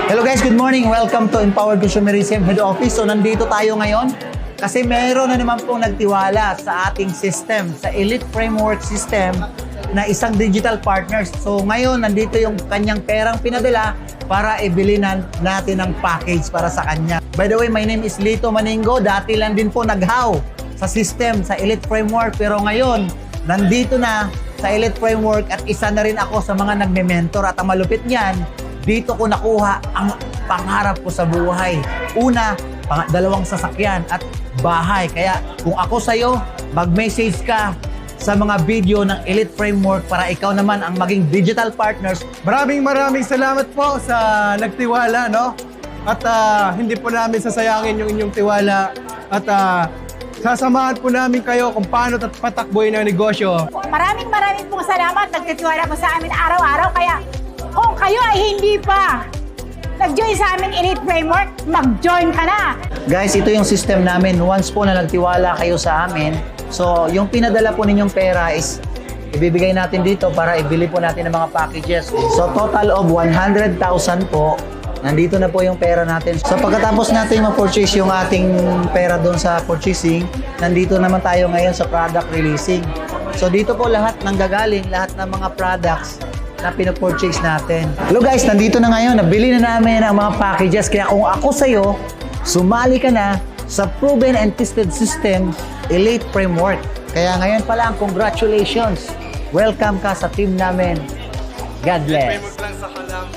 Hello guys, good morning. Welcome to Empowered Consumerism Head Office. So nandito tayo ngayon kasi meron na naman pong nagtiwala sa ating system, sa Elite Framework System na isang digital partners. So ngayon nandito yung kanyang perang pinadala para ibili natin ang package para sa kanya. By the way, my name is Lito Maningo. Dati lang din po naghaw sa system, sa Elite Framework. Pero ngayon, nandito na sa Elite Framework at isa na rin ako sa mga nagme-mentor. At ang malupit niyan, dito ko nakuha ang pangarap ko sa buhay. Una, dalawang sasakyan at bahay. Kaya kung ako sa'yo, mag-message ka sa mga video ng Elite Framework para ikaw naman ang maging digital partners. Maraming salamat po sa nagtiwala, no? At hindi po namin sasayangin yung inyong tiwala. At sasamahan po namin kayo kung paano patakbuhin ang negosyo. Maraming pong salamat. Nagtitiwala po sa amin araw-araw. Kaya kung kayo ay hindi pa nag-join sa amin Elite Framework, mag-join ka na. Guys, ito yung system namin. Once po na nagtiwala kayo sa amin, so yung pinadala po ninyong pera is ibibigay natin dito para ibili po natin ng mga packages. So total of 100,000 po. Nandito na po yung pera natin. So pagkatapos natin ma-purchase yung ating pera doon sa purchasing, nandito naman tayo ngayon sa product releasing. So dito po lahat nanggagaling, lahat ng mga products na pinapurchase natin. Hello guys, nandito na ngayon. Nabili na namin ang mga packages. Kaya kung ako sa'yo, sumali ka na sa proven and tested system Elite Framework. Kaya ngayon pa lang, congratulations! Welcome ka sa team namin. God bless! Framework lang sa kalam.